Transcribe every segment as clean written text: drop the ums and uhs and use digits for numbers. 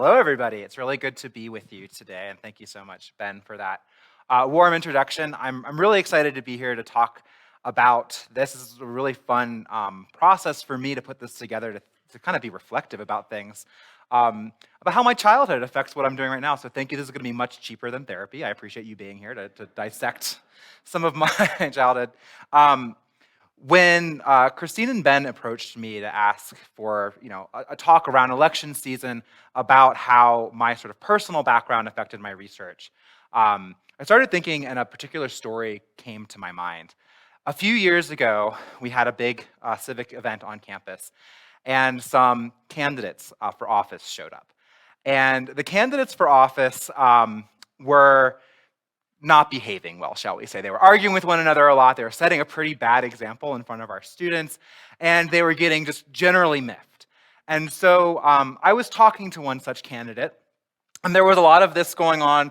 Hello, everybody. It's really good to be with you today, and thank you so much, Ben, for that warm introduction. I'm really excited to be here to talk about this. This is a really fun process for me to put this together to kind of be reflective about things, about how my childhood affects what I'm doing right now. So thank you. This is going to be much cheaper than therapy. I appreciate you being here to dissect some of my childhood. When Christine and Ben approached me to ask for, a talk around election season about how my sort of personal background affected my research, I started thinking, and a particular story came to my mind. A few years ago, we had a big civic event on campus, and some candidates for office showed up. And the candidates for office were not behaving well, shall we say. They were arguing with one another a lot. They were setting a pretty bad example in front of our students, and they were getting just generally miffed. And so I was talking to one such candidate, and there was a lot of this going on,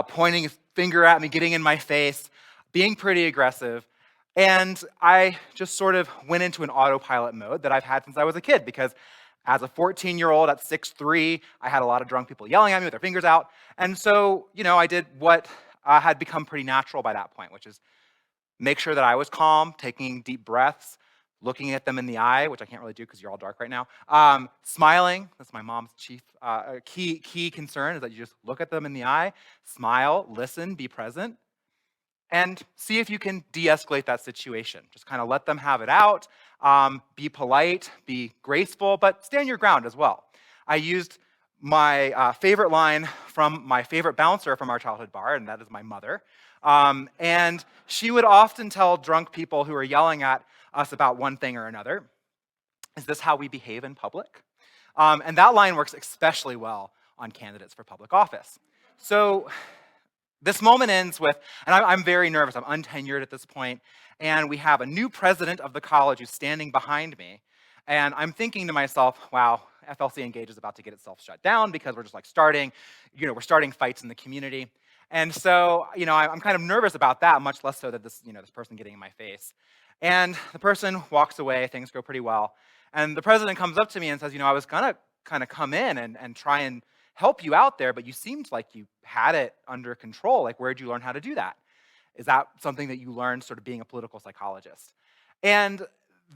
pointing his finger at me, getting in my face, being pretty aggressive. And I just sort of went into an autopilot mode that I've had since I was a kid, because as a 14-year-old at 6'3", I had a lot of drunk people yelling at me with their fingers out. And so, I did what had become pretty natural by that point, which is make sure that I was calm, taking deep breaths, looking at them in the eye, which I can't really do because you're all dark right now, smiling. That's my mom's chief key concern, is that you just look at them in the eye, smile, listen, be present, and see if you can de-escalate that situation. Just kind of let them have it out, be polite, be graceful, but stand your ground as well. I used my favorite line from my favorite bouncer from our childhood bar, and that is my mother. And she would often tell drunk people who are yelling at us about one thing or another, "Is this how we behave in public?" And that line works especially well on candidates for public office. So this moment ends with, and I'm very nervous, I'm untenured at this point, and we have a new president of the college who's standing behind me, and I'm thinking to myself, wow, FLC Engage is about to get itself shut down because we're just like starting fights in the community. And so, I'm kind of nervous about that, much less so that this person getting in my face. And the person walks away, things go pretty well. And the president comes up to me and says, I was gonna kind of come in and try and help you out there, but you seemed like you had it under control. Like, where'd you learn how to do that? Is that something that you learned sort of being a political psychologist? And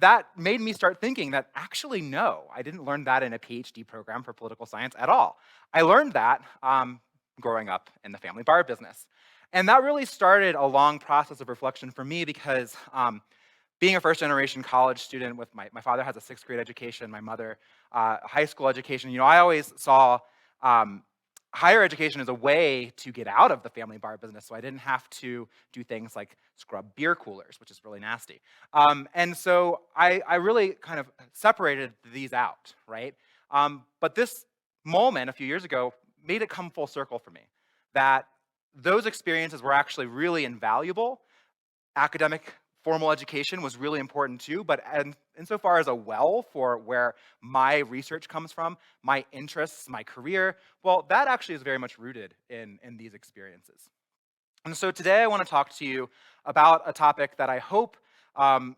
that made me start thinking that actually, no, I didn't learn that in a PhD program for political science at all. I learned that growing up in the family bar business. And that really started a long process of reflection for me, because being a first-generation college student with my father has a sixth grade education, my mother high school education, I always saw higher education as a way to get out of the family bar business, so I didn't have to do things like scrub beer coolers, which is really nasty. And so I really kind of separated these out, right? But this moment a few years ago made it come full circle for me, that those experiences were actually really invaluable. Academic formal education was really important too, but insofar as a well for where my research comes from, my interests, my career, well, that actually is very much rooted in these experiences. And so today I want to talk to you about a topic that I hope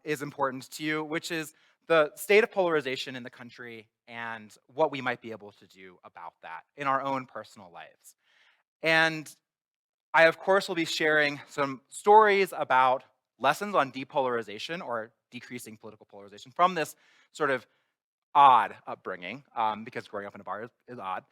is important to you, which is the state of polarization in the country and what we might be able to do about that in our own personal lives. And I, of course, will be sharing some stories about lessons on depolarization or decreasing political polarization from this sort of odd upbringing, because growing up in a bar is odd.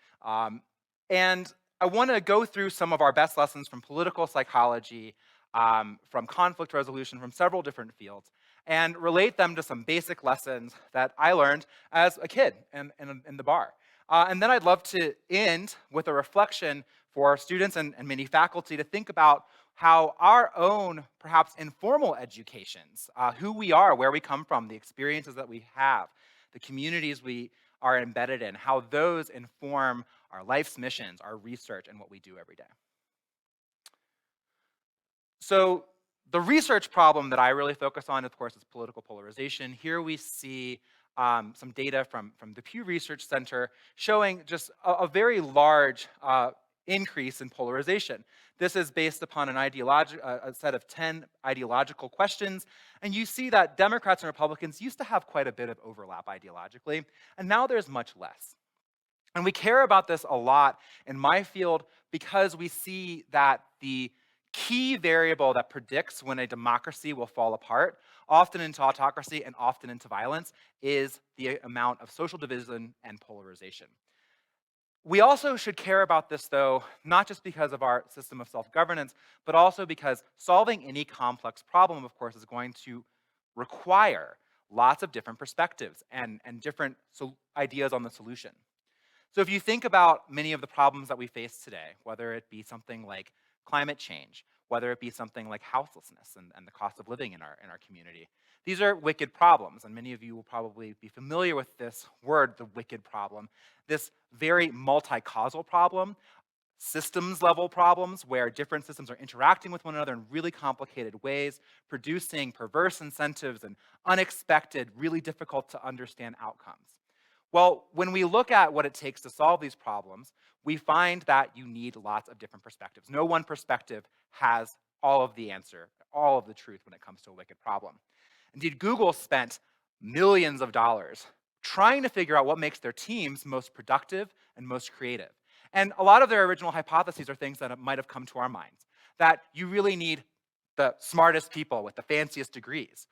And I want to go through some of our best lessons from political psychology, from conflict resolution, from several different fields, and relate them to some basic lessons that I learned as a kid in the bar. And then I'd love to end with a reflection for students and many faculty to think about how our own, perhaps informal educations, who we are, where we come from, the experiences that we have, the communities we are embedded in, how those inform our life's missions, our research, and what we do every day. So the research problem that I really focus on, of course, is political polarization. Here we see some data from the Pew Research Center showing just a very large increase in polarization. This is based upon a set of 10 ideological questions, and you see that Democrats and Republicans used to have quite a bit of overlap ideologically, and now there's much less. And we care about this a lot in my field because we see that the key variable that predicts when a democracy will fall apart, often into autocracy and often into violence, is the amount of social division and polarization. We also should care about this, though, not just because of our system of self-governance, but also because solving any complex problem, of course, is going to require lots of different perspectives and different ideas on the solution. So if you think about many of the problems that we face today, whether it be something like climate change, whether it be something like houselessness and the cost of living in our community, these are wicked problems, and many of you will probably be familiar with this word, the wicked problem, this very multi-causal problem, systems level problems where different systems are interacting with one another in really complicated ways, producing perverse incentives and unexpected, really difficult to understand outcomes. Well, when we look at what it takes to solve these problems, we find that you need lots of different perspectives. No one perspective has all of the answer, all of the truth when it comes to a wicked problem. Indeed, Google spent millions of dollars trying to figure out what makes their teams most productive and most creative. And a lot of their original hypotheses are things that might have come to our minds, that you really need the smartest people with the fanciest degrees.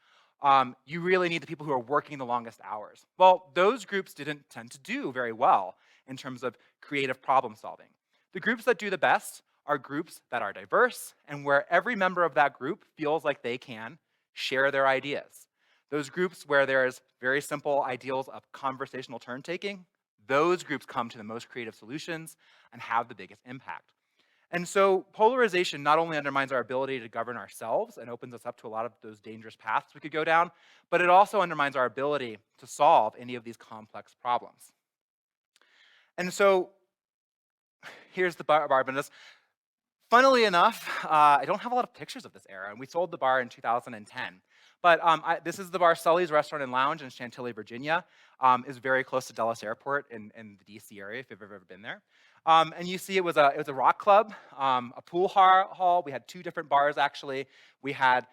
You really need the people who are working the longest hours. Well, those groups didn't tend to do very well in terms of creative problem solving. The groups that do the best are groups that are diverse and where every member of that group feels like they can share their ideas. Those groups where there's very simple ideals of conversational turn taking, those groups come to the most creative solutions and have the biggest impact. And so polarization not only undermines our ability to govern ourselves and opens us up to a lot of those dangerous paths we could go down, but it also undermines our ability to solve any of these complex problems. And so here's the bar business. Funnily enough, I don't have a lot of pictures of this era, and we sold the bar in 2010. But this is the bar Sully's Restaurant and Lounge in Chantilly, Virginia. Is very close to Dulles Airport in the DC area, if you've ever been there. And you see it was a rock club, a pool hall. We had two different bars, actually. We had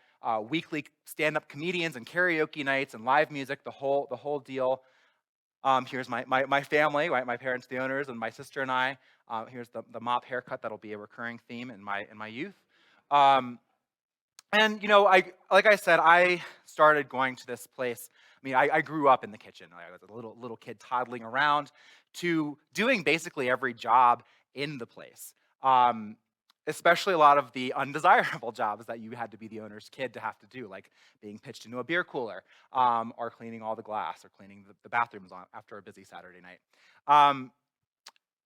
weekly stand-up comedians and karaoke nights and live music, the whole deal. Here's my family, right? My parents, the owners, and my sister and I. Here's the mop haircut that'll be a recurring theme in my youth. And you know, like I said, I started going to this place. I mean, I grew up in the kitchen. I was a little kid toddling around to doing basically every job in the place. Especially a lot of the undesirable jobs that you had to be the owner's kid to have to do, like being pitched into a beer cooler, or cleaning all the glass, or cleaning the bathrooms after a busy Saturday night.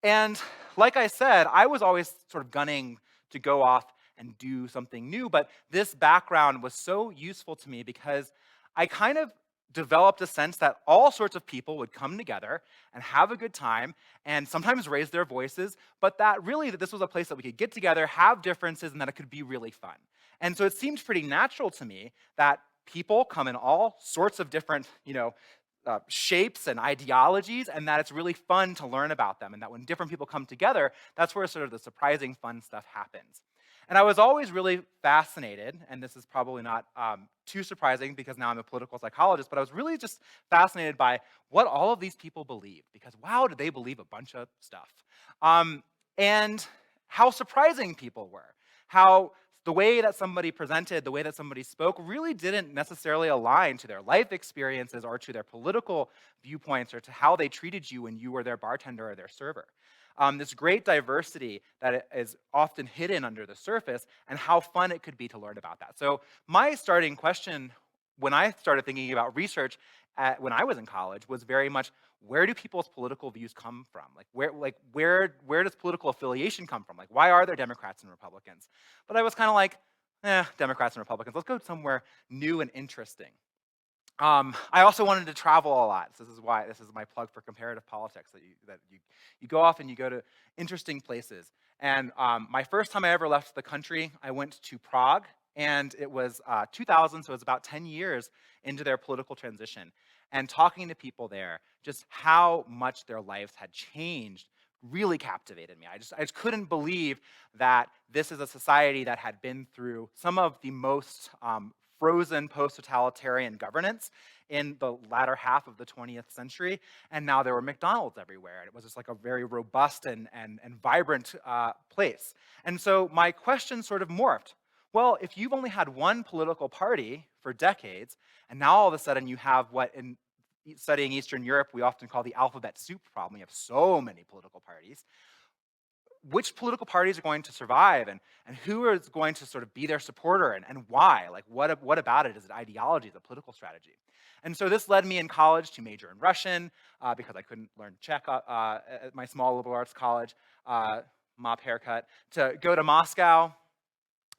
And like I said, I was always sort of gunning to go off and do something new, but this background was so useful to me because I kind of developed a sense that all sorts of people would come together and have a good time and sometimes raise their voices, but that really that this was a place that we could get together, have differences, and that it could be really fun. And so it seemed pretty natural to me that people come in all sorts of different, shapes and ideologies, and that it's really fun to learn about them, and that when different people come together, that's where sort of the surprising fun stuff happens. And I was always really fascinated, and this is probably not too surprising because now I'm a political psychologist, but I was really just fascinated by what all of these people believed, because wow, did they believe a bunch of stuff. And how surprising people were, how the way that somebody presented, the way that somebody spoke really didn't necessarily align to their life experiences or to their political viewpoints or to how they treated you when you were their bartender or their server. This great diversity that is often hidden under the surface and how fun it could be to learn about that. So my starting question when I started thinking about research when I was in college was very much, where do people's political views come from? Where does political affiliation come from? Like, why are there Democrats and Republicans? But I was kind of like, Democrats and Republicans. Let's go somewhere new and interesting. I also wanted to travel a lot. So this is my plug for comparative politics, that you go off and you go to interesting places. And my first time I ever left the country, I went to Prague, and it was 2000, so it was about 10 years into their political transition. And talking to people there, just how much their lives had changed really captivated me. I just couldn't believe that this is a society that had been through some of the most frozen post-totalitarian governance in the latter half of the 20th century, and now there were McDonald's everywhere. And it was just like a very robust and vibrant place. And so my question sort of morphed. Well, if you've only had one political party for decades, and now all of a sudden you have what in studying Eastern Europe we often call the alphabet soup problem. You have so many political parties. Which political parties are going to survive, and who is going to sort of be their supporter, and why? Like, what about it? Is it ideology? Is it political strategy? And so this led me in college to major in Russian because I couldn't learn Czech at my small liberal arts college, mop haircut, to go to Moscow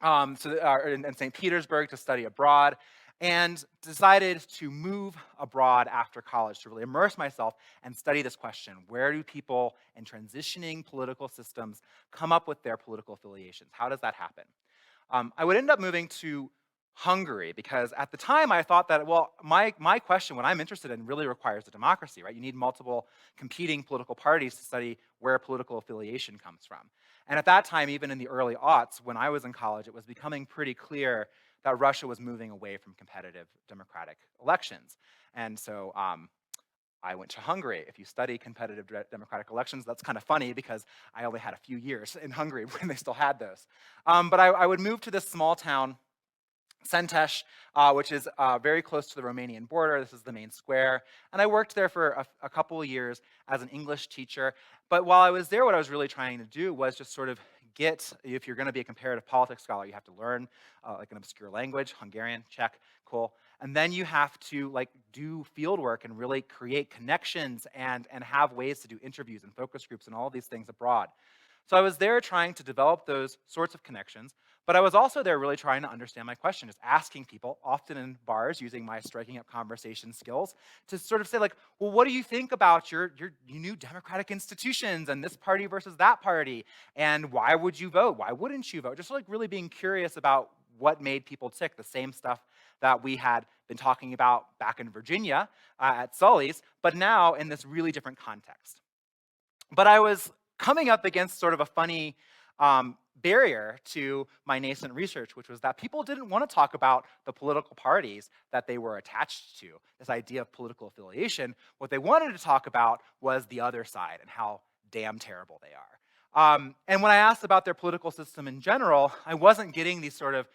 in St. Petersburg to study abroad, and decided to move abroad after college to really immerse myself and study this question. Where do people in transitioning political systems come up with their political affiliations? How does that happen? I would end up moving to Hungary because at the time I thought that, well, my question, what I'm interested in, really requires a democracy, right? You need multiple competing political parties to study where political affiliation comes from. And at that time, even in the early aughts, when I was in college, it was becoming pretty clear that Russia was moving away from competitive democratic elections. And so I went to Hungary. If you study competitive democratic elections, that's kind of funny because I only had a few years in Hungary when they still had those. But I would move to this small town, Szentes, which is very close to the Romanian border. This is the main square. And I worked there for a couple of years as an English teacher. But while I was there, what I was really trying to do was just sort of get, if you're going to be a comparative politics scholar, you have to learn like an obscure language, Hungarian, Czech, cool. And then you have to like do field work and really create connections and have ways to do interviews and focus groups and all of these things abroad. So I was there trying to develop those sorts of connections, but I was also there really trying to understand my question, just asking people, often in bars, using my striking up conversation skills, to sort of say like, well, what do you think about your new democratic institutions and this party versus that party? And why would you vote? Why wouldn't you vote? Just like really being curious about what made people tick, the same stuff that we had been talking about back in Virginia at Sully's, but now in this really different context. But I was coming up against sort of a funny barrier to my nascent research, which was that people didn't want to talk about the political parties that they were attached to, this idea of political affiliation. What they wanted to talk about was the other side and how damn terrible they are. And when I asked about their political system in general, I wasn't getting these sort of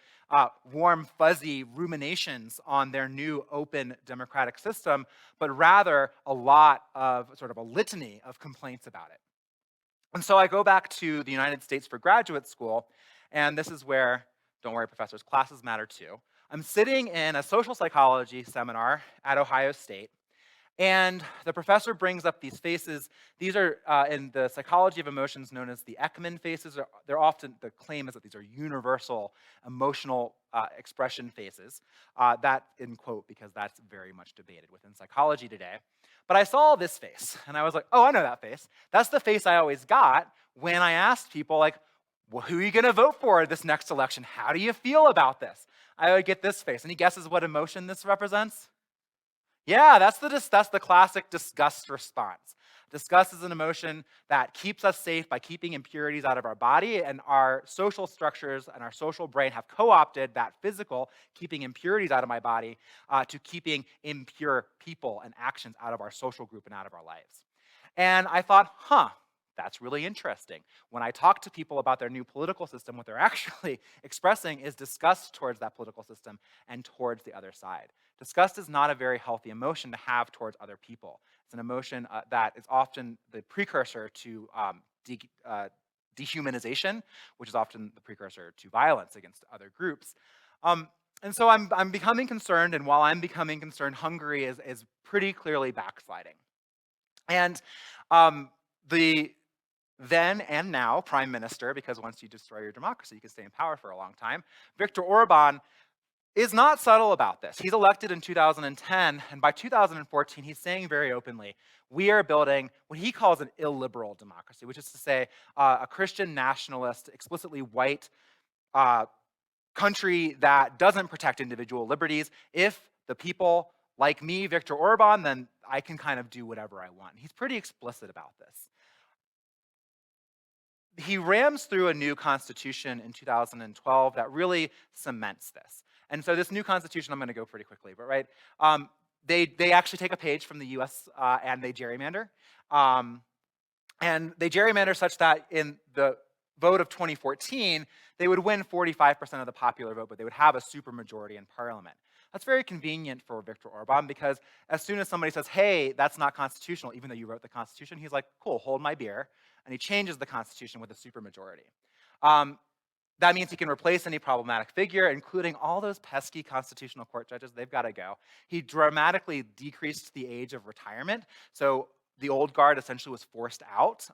warm, fuzzy ruminations on their new open democratic system, but rather a lot of sort of a litany of complaints about it. And so I go back to the United States for graduate school, and this is where, don't worry, professors, classes matter too. I'm sitting in a social psychology seminar at Ohio State, and the professor brings up these faces. These are, in the psychology of emotions, known as the Ekman faces. They're often, the claim is that these are universal emotional expression faces. That in quote, because that's very much debated within psychology today. But I saw this face, and I was like, oh, I know that face. That's the face I always got when I asked people, like, well, who are you going to vote for this next election? How do you feel about this? I would get this face. Any guesses what emotion this represents? Yeah, that's the classic disgust response. Disgust is an emotion that keeps us safe by keeping impurities out of our body, and our social structures and our social brain have co-opted that physical, keeping impurities out of my body, to keeping impure people and actions out of our social group and out of our lives. And I thought, that's really interesting. When I talk to people about their new political system, what they're actually expressing is disgust towards that political system and towards the other side. Disgust is not a very healthy emotion to have towards other people. It's an emotion that is often the precursor to dehumanization, which is often the precursor to violence against other groups. And so I'm becoming concerned, and while I'm becoming concerned, Hungary is pretty clearly backsliding. And the then and now prime minister, because once you destroy your democracy, you can stay in power for a long time, Viktor Orban is not subtle about this. He's elected in 2010, and by 2014, he's saying very openly, we are building what he calls an illiberal democracy, which is to say a Christian nationalist, explicitly white country that doesn't protect individual liberties. If the people like me, Viktor Orban, then I can kind of do whatever I want. He's pretty explicit about this. He rams through a new constitution in 2012 that really cements this. And so this new constitution, I'm going to go pretty quickly, but right, they actually take a page from the U.S. And they gerrymander. Um, and they gerrymander such that in the vote of 2014, they would win 45% of the popular vote, but they would have a supermajority in parliament. That's very convenient for Viktor Orban because as soon as somebody says, hey, that's not constitutional, even though you wrote the constitution, he's like, cool, hold my beer. And he changes the constitution with a supermajority. That means he can replace any problematic figure, including all those pesky constitutional court judges. They've got to go. He dramatically decreased the age of retirement. So the old guard essentially was forced out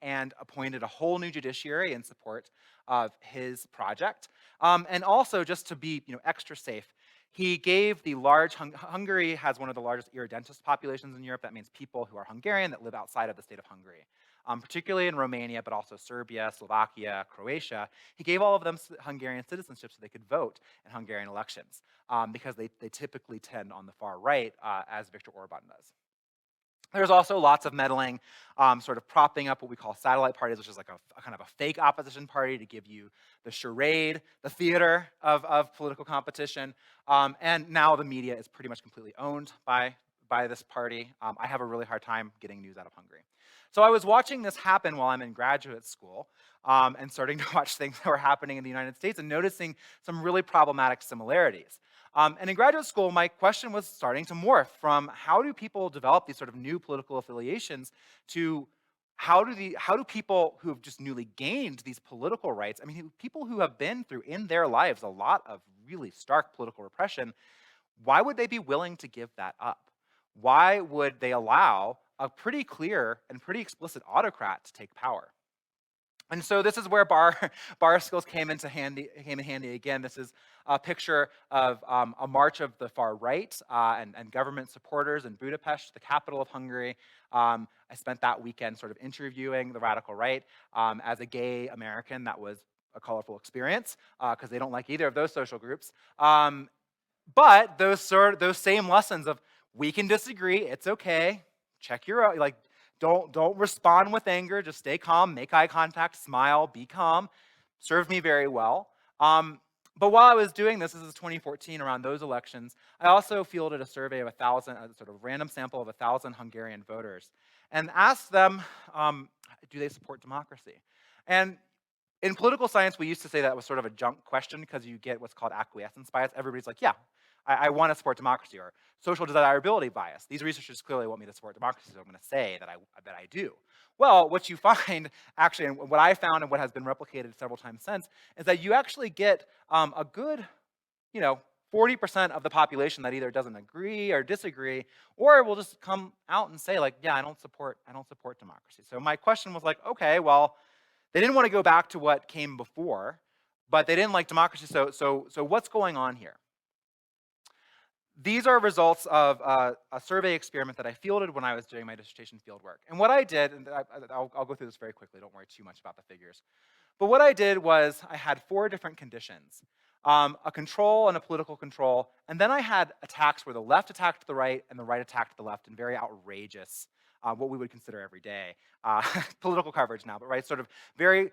and appointed a whole new judiciary in support of his project. And also, just to be extra safe, he gave the large, Hungary has one of the largest irredentist populations in Europe. That means people who are Hungarian that live outside of the state of Hungary. Particularly in Romania, but also Serbia, Slovakia, Croatia. He gave all of them Hungarian citizenship so they could vote in Hungarian elections because they typically tend on the far right, as Viktor Orban does. There's also lots of meddling, sort of propping up what we call satellite parties, which is like a kind of a fake opposition party to give you the charade, the theater of political competition. And now the media is pretty much completely owned by this party. I have a really hard time getting news out of Hungary. So I was watching this happen while I'm in graduate school and starting to watch things that were happening in the United States and noticing some really problematic similarities. And in graduate school, my question was starting to morph from how do people develop these sort of new political affiliations to how do people who have just newly gained these political rights, I mean, people who have been through in their lives a lot of really stark political repression, why would they be willing to give that up? Why would they allow a pretty clear and pretty explicit autocrat to take power? And so this is where bar skills came in handy again. This is a picture of a march of the far right and government supporters in Budapest, the capital of Hungary. I spent that weekend sort of interviewing the radical right. As a gay American, that was a colorful experience because they don't like either of those social groups. But those same lessons of we can disagree, it's okay, check your like. Don't respond with anger. Just stay calm, make eye contact, smile, be calm. Served me very well. But while I was doing this is 2014, around those elections, I also fielded a survey of 1,000, a sort of random sample of 1,000 Hungarian voters, and asked them, do they support democracy? And in political science, we used to say that was sort of a junk question because you get what's called acquiescence bias. Everybody's like, yeah, I want to support democracy, or social desirability bias. These researchers clearly want me to support democracy, so I'm going to say that I do. Well, what you find, actually, and what I found and what has been replicated several times since, is that you actually get a good, 40% of the population that either doesn't agree or disagree, or will just come out and say, like, yeah, I don't support democracy. So my question was like, okay, well, they didn't want to go back to what came before, but they didn't like democracy. So what's going on here? These are results of a survey experiment that I fielded when I was doing my dissertation fieldwork. And what I did, and I'll go through this very quickly, don't worry too much about the figures. But what I did was I had 4 different conditions, a control and a political control, and then I had attacks where the left attacked the right and the right attacked the left in very outrageous, what we would consider every day, political coverage now, but right, sort of very,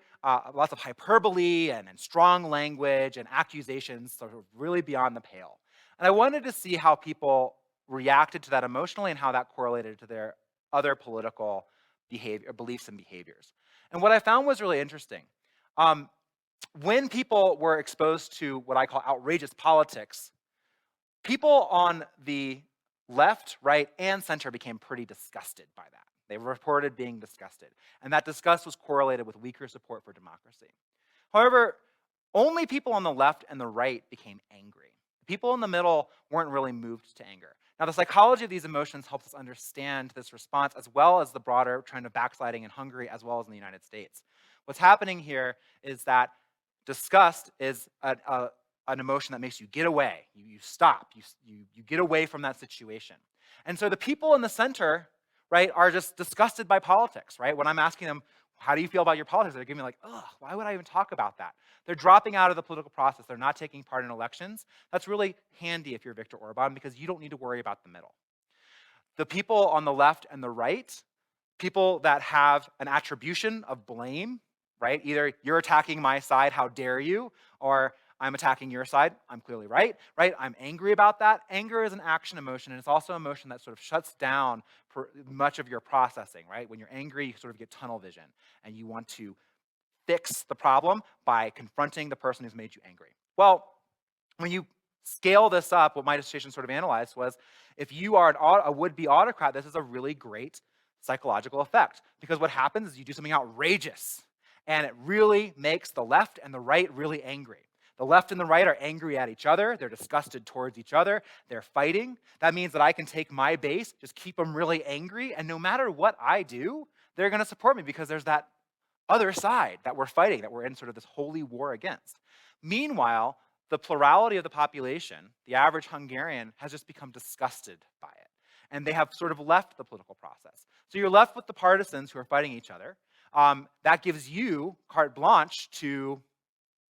lots of hyperbole and strong language and accusations, sort of really beyond the pale. And I wanted to see how people reacted to that emotionally and how that correlated to their other political beliefs and behaviors. And what I found was really interesting. When people were exposed to what I call outrageous politics, people on the left, right, and center became pretty disgusted by that. They reported being disgusted. And that disgust was correlated with weaker support for democracy. However, only people on the left and the right became angry. People in the middle weren't really moved to anger. Now, the psychology of these emotions helps us understand this response, as well as the broader trend of backsliding in Hungary, as well as in the United States. What's happening here is that disgust is an emotion that makes you get away. You stop. You get away from that situation. And so the people in the center, right, are just disgusted by politics, right? When I'm asking them, how do you feel about your politics? They're giving me like, ugh, why would I even talk about that? They're dropping out of the political process. They're not taking part in elections. That's really handy if you're Viktor Orban because you don't need to worry about the middle. The people on the left and the right, people that have an attribution of blame, right? Either you're attacking my side, how dare you? Or I'm attacking your side. I'm clearly right, right? I'm angry about that. Anger is an action emotion, and it's also an emotion that sort of shuts down much of your processing, right? When you're angry, you sort of get tunnel vision, and you want to fix the problem by confronting the person who's made you angry. Well, when you scale this up, what my dissertation sort of analyzed was if you are a would-be autocrat, this is a really great psychological effect. Because what happens is you do something outrageous, and it really makes the left and the right really angry. The left and the right are angry at each other. They're disgusted towards each other. They're fighting. That means that I can take my base, just keep them really angry, and no matter what I do, they're going to support me because there's that other side that we're fighting, that we're in sort of this holy war against. Meanwhile, the plurality of the population, the average Hungarian, has just become disgusted by it. And they have sort of left the political process. So you're left with the partisans who are fighting each other. That gives you carte blanche to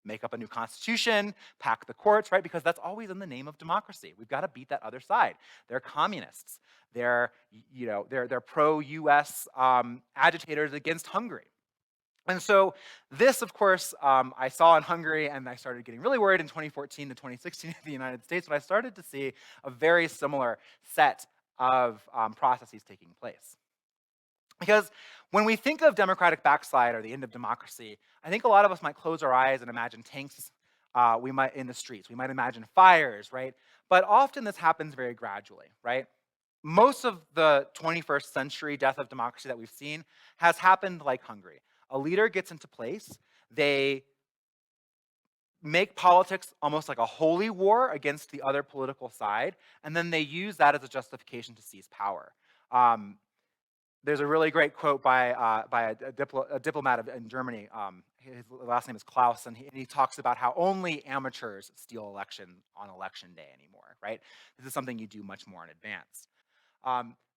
make up a new constitution, pack the courts, right? Because that's always in the name of democracy. We've got to beat that other side. They're communists. They're pro-U.S. Agitators against Hungary. And so this, of course, I saw in Hungary, and I started getting really worried in 2014 to 2016 in the United States, when I started to see a very similar set of processes taking place. Because when we think of democratic backslide or the end of democracy, I think a lot of us might close our eyes and imagine tanks in the streets. We might imagine fires, right? But often this happens very gradually, right? Most of the 21st century death of democracy that we've seen has happened like Hungary. A leader gets into place, they make politics almost like a holy war against the other political side, and then they use that as a justification to seize power. There's a really great quote by a diplomat in Germany. His last name is Klaus, and he talks about how only amateurs steal election on election day anymore, right? This is something you do much more in advance.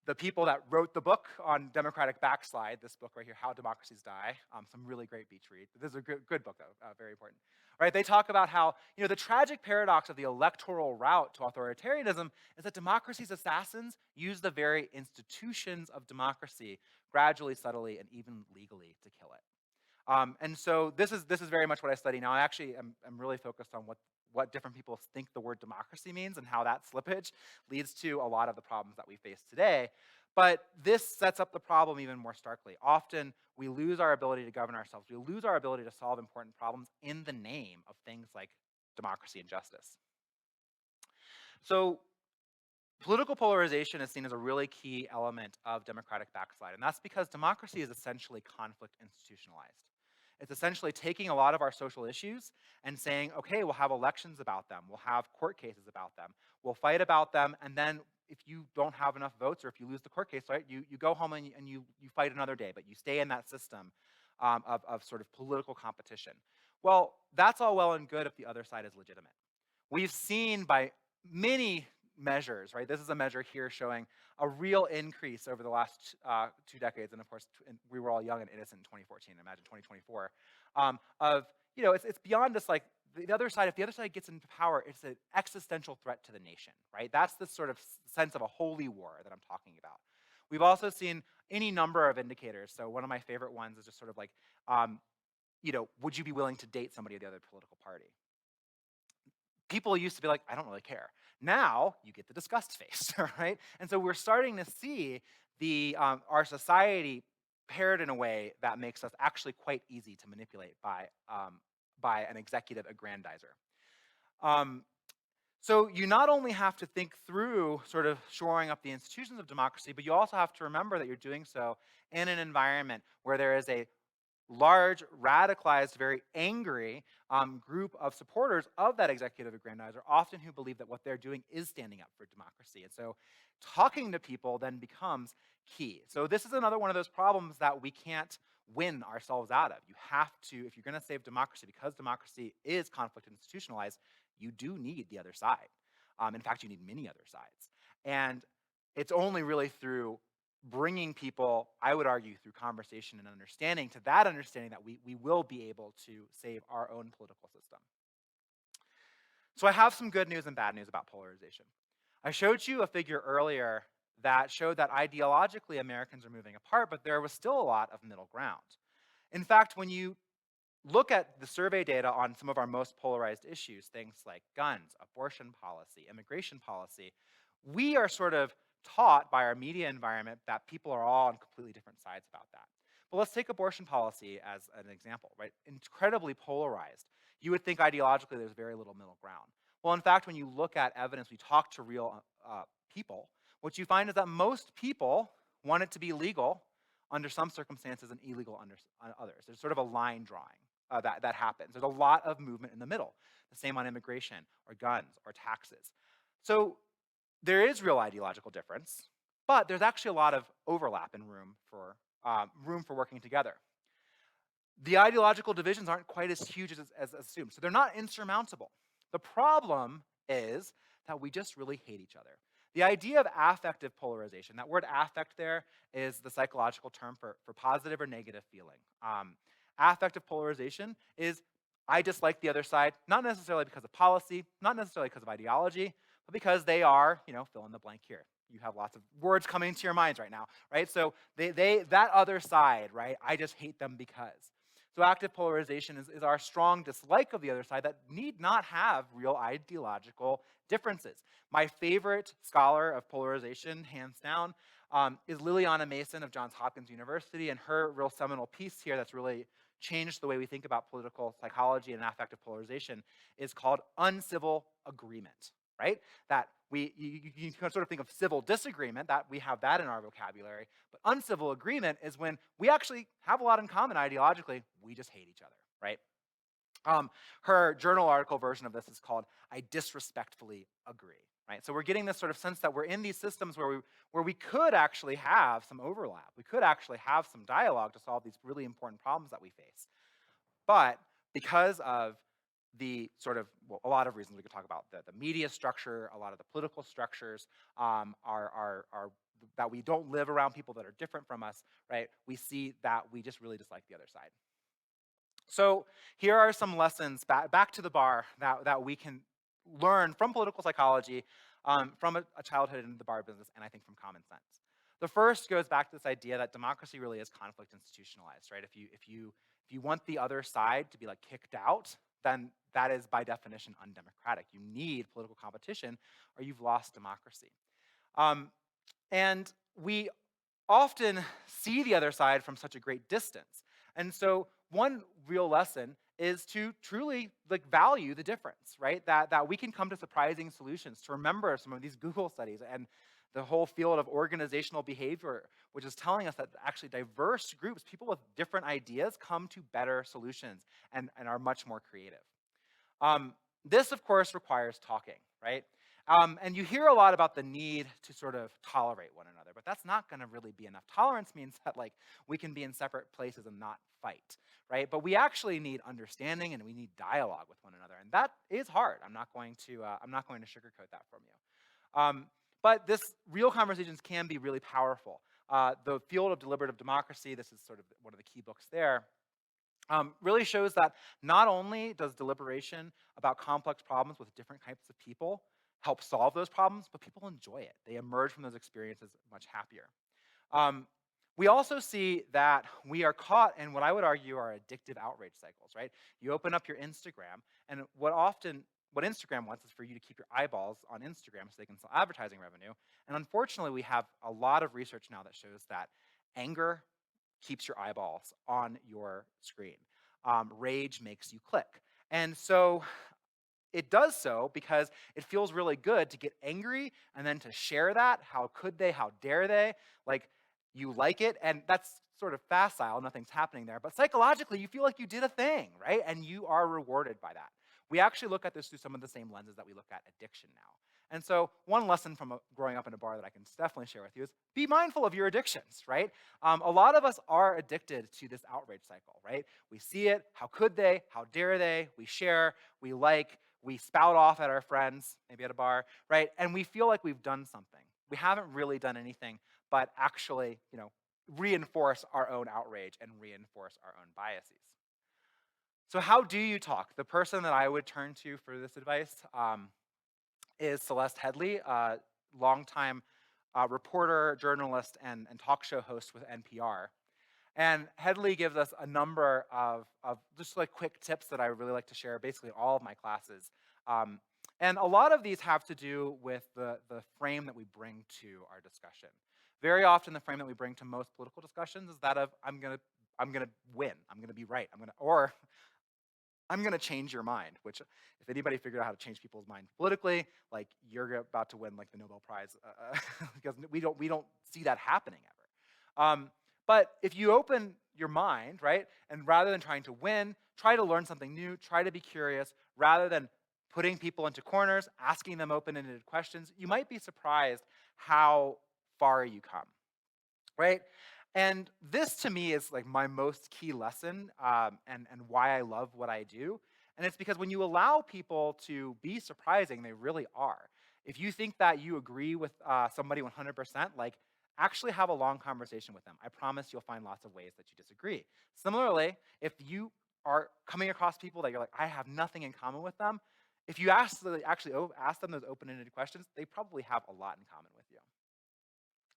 The people that wrote the book on democratic backslide, this book right here, How Democracies Die, some really great beach read. This is a good book, though, very important. Right? They talk about how the tragic paradox of the electoral route to authoritarianism is that democracy's assassins use the very institutions of democracy gradually, subtly, and even legally to kill it. And so this is very much what I study now. I actually am really focused on what different people think the word democracy means and how that slippage leads to a lot of the problems that we face today. But this sets up the problem even more starkly. Often we lose our ability to govern ourselves. We lose our ability to solve important problems in the name of things like democracy and justice. So political polarization is seen as a really key element of democratic backslide, and that's because democracy is essentially conflict institutionalized. It's essentially taking a lot of our social issues and saying, okay, we'll have elections about them, we'll have court cases about them, we'll fight about them, and then if you don't have enough votes or if you lose the court case, right, you go home and you fight another day, but you stay in that system of sort of political competition. Well, that's all well and good if the other side is legitimate. We've seen by many measures, right? This is a measure here showing a real increase over the last 2 decades, and of course, we were all young and innocent in 2014. Imagine 2024. It's beyond just like the other side. If the other side gets into power, it's an existential threat to the nation, right? That's the sort of sense of a holy war that I'm talking about. We've also seen any number of indicators. So one of my favorite ones is just sort of like, would you be willing to date somebody of the other political party? People used to be like, I don't really care. Now you get the disgust face, right? And so we're starting to see our society paired in a way that makes us actually quite easy to manipulate by an executive aggrandizer. So you not only have to think through sort of shoring up the institutions of democracy, but you also have to remember that you're doing so in an environment where there is a large, radicalized, very angry group of supporters of that executive aggrandizer, often who believe that what they're doing is standing up for democracy. And so talking to people then becomes key. So this is another one of those problems that we can't win ourselves out of. You have to, if you're going to save democracy, because democracy is conflict institutionalized, you do need the other side. In fact, you need many other sides. And it's only really through bringing people, I would argue, through conversation and understanding, to that understanding that we will be able to save our own political system. So I have some good news and bad news about polarization. I showed you a figure earlier that showed that ideologically Americans are moving apart, but there was still a lot of middle ground. In fact, when you look at the survey data on some of our most polarized issues, things like guns, abortion policy, immigration policy, we are sort of taught by our media environment that people are all on completely different sides about that. But let's take abortion policy as an example, right? Incredibly polarized. You would think ideologically there's very little middle ground. Well, in fact, when you look at evidence, we talk to real people, what you find is that most people want it to be legal under some circumstances and illegal under others. There's sort of a line drawing that happens. There's a lot of movement in the middle. The same on immigration or guns or taxes. So there is real ideological difference, but there's actually a lot of overlap and room for working together. The ideological divisions aren't quite as huge as assumed, so they're not insurmountable. The problem is that we just really hate each other. The idea of affective polarization, that word affect there is the psychological term for positive or negative feeling. Affective polarization is I dislike the other side, not necessarily because of policy, not necessarily because of ideology, but because they are, fill in the blank here. You have lots of words coming to your minds right now, right? So that other side, right? I just hate them because. So active polarization is our strong dislike of the other side that need not have real ideological differences. My favorite scholar of polarization, hands down, is Liliana Mason of Johns Hopkins University, and her real seminal piece here that's really changed the way we think about political psychology and affective polarization is called uncivil agreement, right? That you can sort of think of civil disagreement, that we have that in our vocabulary, but uncivil agreement is when we actually have a lot in common ideologically, we just hate each other, right? Her journal article version of this is called I Disrespectfully Agree, right? So we're getting this sort of sense that we're in these systems where we could actually have some overlap. We could actually have some dialogue to solve these really important problems that we face. But because of a lot of reasons we could talk about the media structure, a lot of the political structures are that we don't live around people that are different from us, right? We see that we just really dislike the other side. So here are some lessons back to the bar that we can learn from political psychology, from a childhood in the bar business, and I think from common sense. The first goes back to this idea that democracy really is conflict institutionalized, right? If you want the other side to be like kicked out, then that is by definition undemocratic. You need political competition or you've lost democracy. Um, and we often see the other side from such a great distance. And so one real lesson is to truly value the difference, right? That we can come to surprising solutions, to remember some of these Google studies and the whole field of organizational behavior, which is telling us that actually diverse groups, people with different ideas, come to better solutions and are much more creative. This, of course, requires talking, right? And you hear a lot about the need to sort of tolerate one another, but that's not going to really be enough. Tolerance means that we can be in separate places and not fight, right? But we actually need understanding and we need dialogue with one another, and that is hard. I'm not going to sugarcoat that from you. But this real conversations can be really powerful. The field of deliberative democracy, this is sort of one of the key books there, really shows that not only does deliberation about complex problems with different types of people help solve those problems, but people enjoy it. They emerge from those experiences much happier. We also see that we are caught in what I would argue are addictive outrage cycles, right? You open up your Instagram, and what Instagram wants is for you to keep your eyeballs on Instagram so they can sell advertising revenue. And unfortunately, we have a lot of research now that shows that anger keeps your eyeballs on your screen. Rage makes you click. And so it does so because it feels really good to get angry and then to share that. How could they? How dare they? You like it, and that's sort of facile. Nothing's happening there. But psychologically, you feel like you did a thing, right? And you are rewarded by that. We actually look at this through some of the same lenses that we look at addiction now. And so one lesson from growing up in a bar that I can definitely share with you is be mindful of your addictions, right? A lot of us are addicted to this outrage cycle, right? We see it, how could they, how dare they, we share, we like, we spout off at our friends, maybe at a bar, right? And we feel like we've done something. We haven't really done anything but actually, reinforce our own outrage and reinforce our own biases. So how do you talk? The person that I would turn to for this advice is Celeste Headley, a longtime reporter, journalist, and talk show host with NPR. And Headley gives us a number of just like quick tips that I really like to share basically all of my classes. Um, and a lot of these have to do with the frame that we bring to our discussion. Very often the frame that we bring to most political discussions is that of I'm gonna win, I'm gonna be right, or I'm gonna change your mind, which if anybody figured out how to change people's minds politically, like you're about to win like the Nobel Prize because we don't see that happening ever. But if you open your mind, right, and rather than trying to win, try to learn something new, try to be curious, rather than putting people into corners, asking them open-ended questions, you might be surprised how far you come, right? And this to me is like my most key lesson, and why I love what I do. And it's because when you allow people to be surprising, they really are. If you think that you agree with somebody 100%, like actually have a long conversation with them. I promise you'll find lots of ways that you disagree. Similarly, if you are coming across people that you're like, I have nothing in common with them, if you actually ask them those open-ended questions, they probably have a lot in common with you.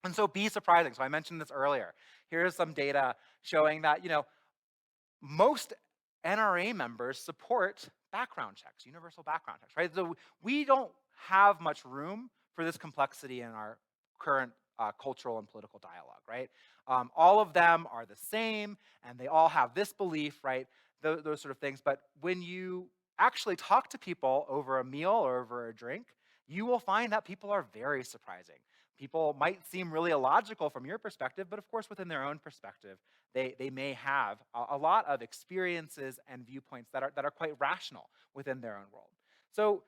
And so be surprising. So I mentioned this earlier. Here's some data showing that, most NRA members support background checks, universal background checks, right? So we don't have much room for this complexity in our current cultural and political dialogue, right? All of them are the same, and they all have this belief, right? Those sort of things. But when you actually talk to people over a meal or over a drink, you will find that people are very surprising. People might seem really illogical from your perspective, but of course, within their own perspective, they may have a lot of experiences and viewpoints that are quite rational within their own world. So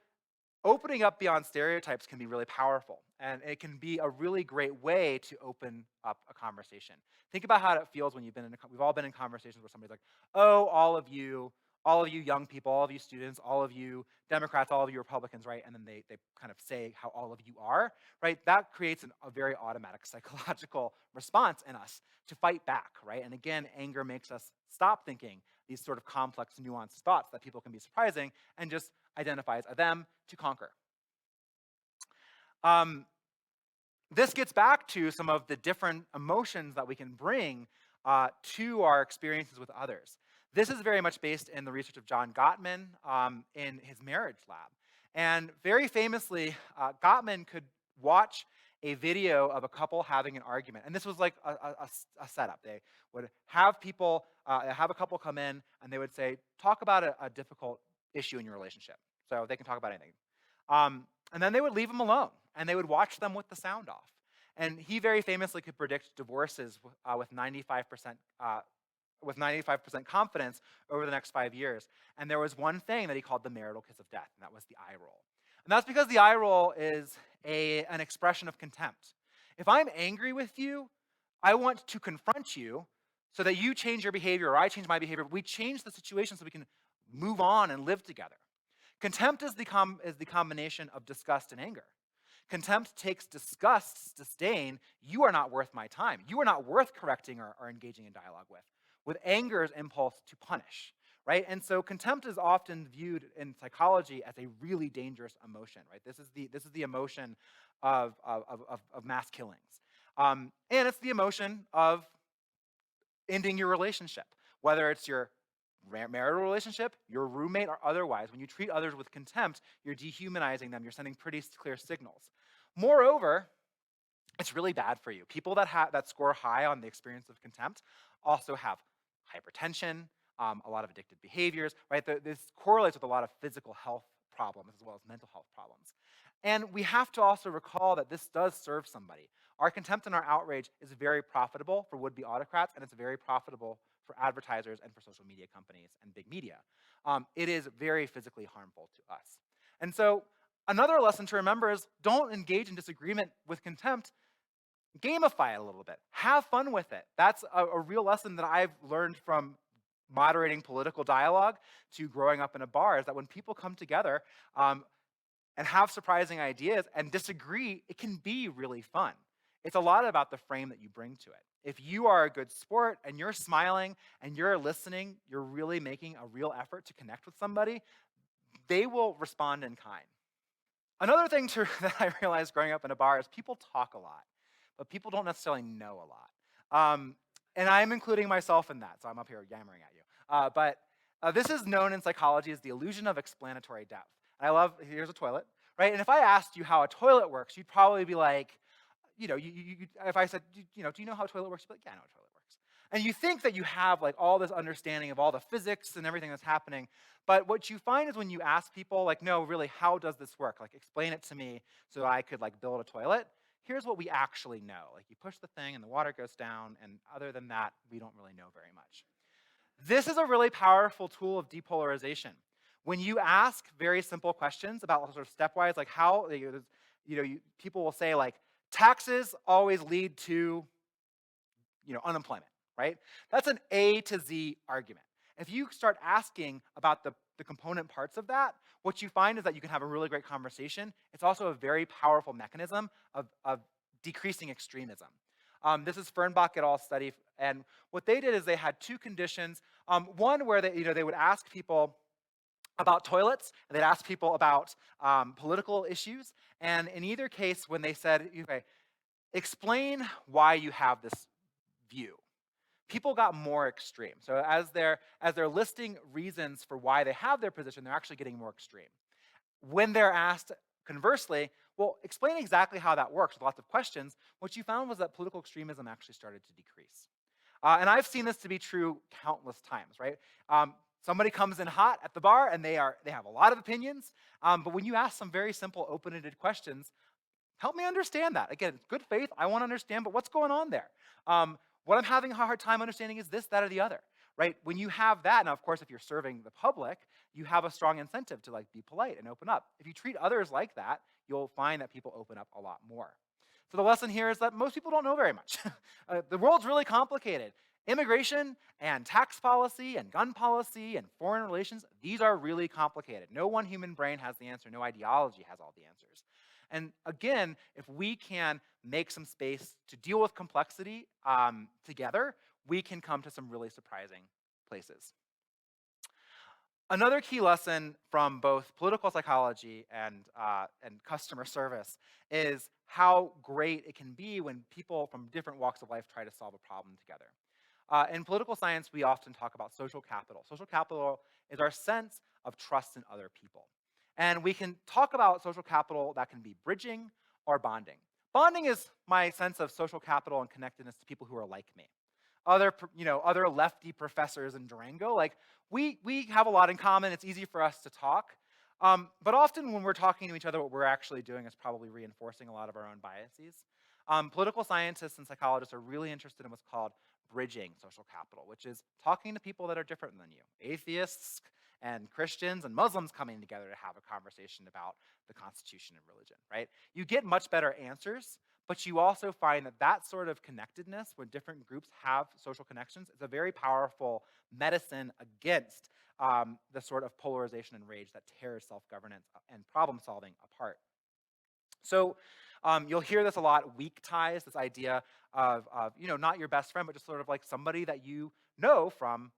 opening up beyond stereotypes can be really powerful, and it can be a really great way to open up a conversation. Think about how it feels when we've all been in conversations where somebody's like, oh, all of you young people, all of you students, all of you Democrats, all of you Republicans, right? And then they kind of say how all of you are, right? That creates a very automatic psychological response in us to fight back, right? And again, anger makes us stop thinking these sort of complex, nuanced thoughts that people can be surprising and just identifies a them to conquer. Um, this gets back to some of the different emotions that we can bring to our experiences with others. This is very much based in the research of John Gottman in his marriage lab. And very famously, Gottman could watch a video of a couple having an argument. And this was like a setup. They would have have a couple come in, and they would say, talk about a difficult issue in your relationship. So they can talk about anything. And then they would leave them alone, and they would watch them with the sound off. And he very famously could predict divorces with 95% with 95% confidence over the next 5 years. And there was one thing that he called the marital kiss of death, and that was the eye roll. And that's because the eye roll is an expression of contempt. If I'm angry with you, I want to confront you so that you change your behavior or I change my behavior. We change the situation so we can move on and live together. Contempt is the combination of disgust and anger. Contempt takes disgust, disdain. You are not worth my time. You are not worth correcting or engaging in dialogue with. With anger's impulse to punish, right? And so contempt is often viewed in psychology as a really dangerous emotion, right? This is the emotion of mass killings. And it's the emotion of ending your relationship, whether it's your marital relationship, your roommate, or otherwise. When you treat others with contempt, you're dehumanizing them. You're sending pretty clear signals. Moreover, it's really bad for you. People that score high on the experience of contempt also have hypertension, a lot of addictive behaviors, right? This correlates with a lot of physical health problems as well as mental health problems. And we have to also recall that this does serve somebody. Our contempt and our outrage is very profitable for would-be autocrats, and it's very profitable for advertisers and for social media companies and big media. It is very physically harmful to us. And so another lesson to remember is don't engage in disagreement with contempt. Gamify it a little bit. Have fun with it. That's a real lesson that I've learned from moderating political dialogue to growing up in a bar, is that when people come together and have surprising ideas and disagree, it can be really fun. It's a lot about the frame that you bring to it. If you are a good sport and you're smiling and you're listening, you're really making a real effort to connect with somebody, they will respond in kind. Another thing that I realized growing up in a bar is people talk a lot, but people don't necessarily know a lot. And I'm including myself in that, so I'm up here yammering at you. But this is known in psychology as the illusion of explanatory depth. And I love, here's a toilet, right? And if I asked you how a toilet works, you'd probably be like, if I said, do you know how a toilet works? You'd be like, yeah, I know how a toilet works. And you think that you have like all this understanding of all the physics and everything that's happening. But what you find is when you ask people, like, no, really, how does this work? Like, explain it to me so I could like build a toilet. Here's what we actually know. Like, you push the thing and the water goes down. And other than that, we don't really know very much. This is a really powerful tool of depolarization. When you ask very simple questions about sort of stepwise, like how, people will say like, taxes always lead to, unemployment, right? That's an A to Z argument. If you start asking about the component parts of that, what you find is that you can have a really great conversation. It's also a very powerful mechanism of decreasing extremism. This is Fernbach et al. Study, and what they did is they had two conditions. One where they would ask people about toilets, and they'd ask people about political issues, and in either case, when they said, okay, explain why you have this view, people got more extreme. So as they're listing reasons for why they have their position, they're actually getting more extreme. When they're asked, conversely, well, explain exactly how that works with lots of questions, what you found was that political extremism actually started to decrease. And I've seen this to be true countless times, right? Somebody comes in hot at the bar and they have a lot of opinions, but when you ask some very simple, open-ended questions, help me understand that. Again, it's good faith. I want to understand, but what's going on there? What I'm having a hard time understanding is this, that, or the other, right? When you have that, now, of course, if you're serving the public, you have a strong incentive to like be polite and open up. If you treat others like that, you'll find that people open up a lot more. So the lesson here is that most people don't know very much. The world's really complicated. Immigration and tax policy and gun policy and foreign relations, these are really complicated. No one human brain has the answer. No ideology has all the answers. And again, if we can make some space to deal with complexity together, we can come to some really surprising places. Another key lesson from both political psychology and customer service is how great it can be when people from different walks of life try to solve a problem together. In political science, we often talk about social capital. Social capital is our sense of trust in other people. And we can talk about social capital that can be bridging or bonding. Bonding is my sense of social capital and connectedness to people who are like me. Other lefty professors in Durango, like we have a lot in common. It's easy for us to talk. But often when we're talking to each other, what we're actually doing is probably reinforcing a lot of our own biases. Political scientists and psychologists are really interested in what's called bridging social capital, which is talking to people that are different than you. Atheists and Christians and Muslims coming together to have a conversation about the Constitution and religion, right? You get much better answers, but you also find that that sort of connectedness, when different groups have social connections, is a very powerful medicine against the sort of polarization and rage that tears self-governance and problem solving apart. So you'll hear this a lot, weak ties, this idea of not your best friend, but just sort of like somebody that you know from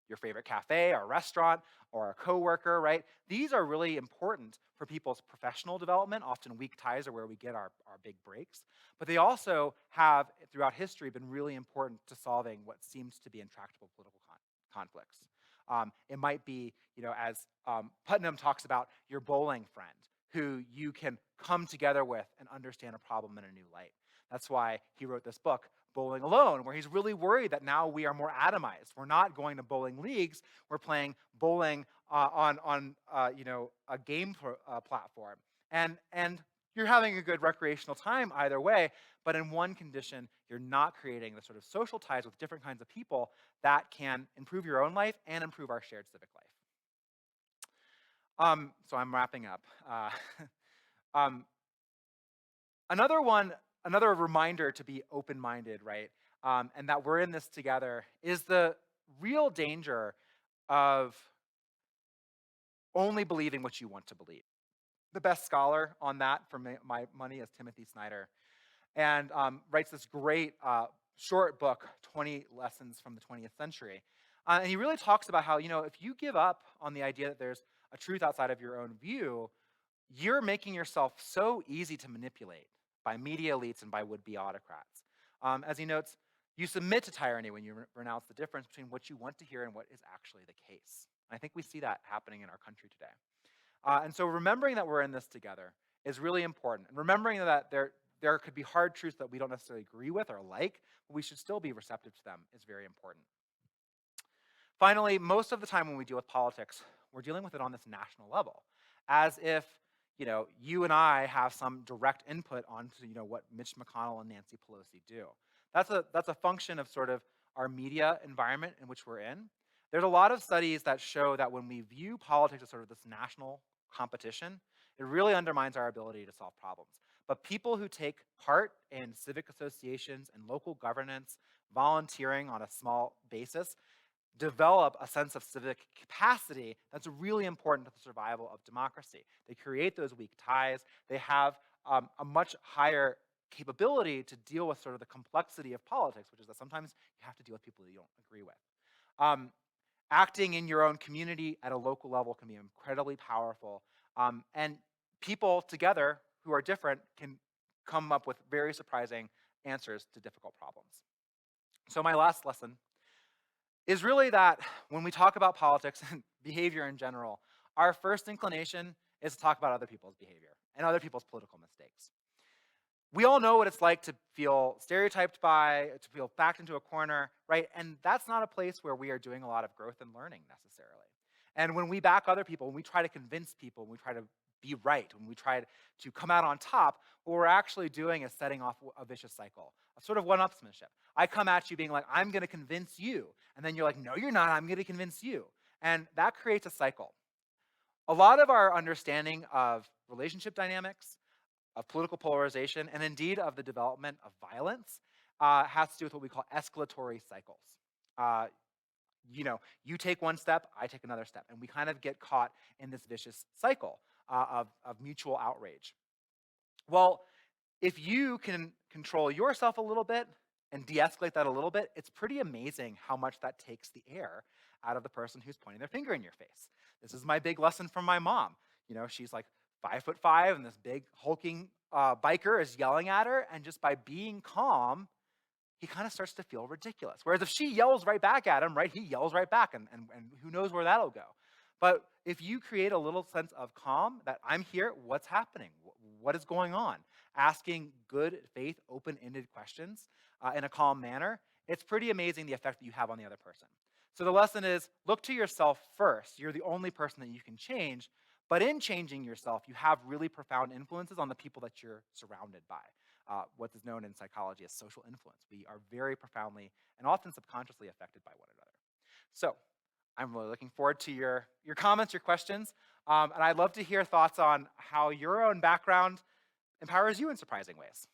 your favorite cafe or restaurant or a coworker, right? These are really important for people's professional development. Often weak ties are where we get our big breaks. But they also have, throughout history, been really important to solving what seems to be intractable political conflicts. It might be, as Putnam talks about, your bowling friend who you can come together with and understand a problem in a new light. That's why he wrote this book, Bowling Alone, where he's really worried that now we are more atomized. We're not going to bowling leagues. We're playing bowling on a game platform. And you're having a good recreational time either way, but in one condition, you're not creating the sort of social ties with different kinds of people that can improve your own life and improve our shared civic life. So I'm wrapping up. Um, another reminder to be open-minded, right? And that we're in this together is the real danger of only believing what you want to believe. The best scholar on that for my money is Timothy Snyder, and writes this great short book, 20 Lessons from the 20th Century. And he really talks about how, if you give up on the idea that there's a truth outside of your own view, you're making yourself so easy to manipulate by media elites and by would-be autocrats. As he notes, You submit to tyranny when you renounce the difference between what you want to hear and what is actually the case. I think we see that happening in our country today. And so remembering that we're in this together is really important. And remembering that there could be hard truths that we don't necessarily agree with or like, but we should still be receptive to them is very important. Finally, most of the time when we deal with politics, we're dealing with it on this national level, as if you and I have some direct input onto what Mitch McConnell and Nancy Pelosi do. That's a function of sort of our media environment in which we're in. There's a lot of studies that show that when we view politics as sort of this national competition, it really undermines our ability to solve problems. But people who take part in civic associations and local governance, volunteering on a small basis, develop a sense of civic capacity that's really important to the survival of democracy. They create those weak ties. They have a much higher capability to deal with sort of the complexity of politics, which is that sometimes you have to deal with people that you don't agree with. Acting in your own community at a local level can be incredibly powerful. And people together who are different can come up with very surprising answers to difficult problems. So my last lesson is really that when we talk about politics and behavior in general, our first inclination is to talk about other people's behavior and other people's political mistakes. We all know what it's like to feel stereotyped by, to feel backed into a corner, right? And that's not a place where we are doing a lot of growth and learning necessarily. And when we back other people, when we try to convince people, when we try to be right, when we try to come out on top, what we're actually doing is setting off a vicious cycle, a sort of one-upsmanship. I come at you being like, I'm going to convince you. And then you're like, no, you're not. I'm going to convince you. And that creates a cycle. A lot of our understanding of relationship dynamics, of political polarization, and indeed of the development of violence has to do with what we call escalatory cycles. Uh, you take one step, I take another step, and we kind of get caught in this vicious cycle of mutual outrage. Well, if you can control yourself a little bit and de-escalate that a little bit, it's pretty amazing how much that takes the air out of the person who's pointing their finger in your face. This is my big lesson from my mom. She's like 5'5", and this big hulking biker is yelling at her, and just by being calm, he kind of starts to feel ridiculous. Whereas if she yells right back at him, right, he yells right back, and who knows where that'll go. But if you create a little sense of calm, that I'm here, what's happening? What is going on? Asking good faith, open-ended questions in a calm manner, it's pretty amazing the effect that you have on the other person. So the lesson is, look to yourself first. You're the only person that you can change. But in changing yourself, you have really profound influences on the people that you're surrounded by. What is known in psychology as social influence. We are very profoundly and often subconsciously affected by one another. So I'm really looking forward to your comments, your questions, and I'd love to hear thoughts on how your own background empowers you in surprising ways.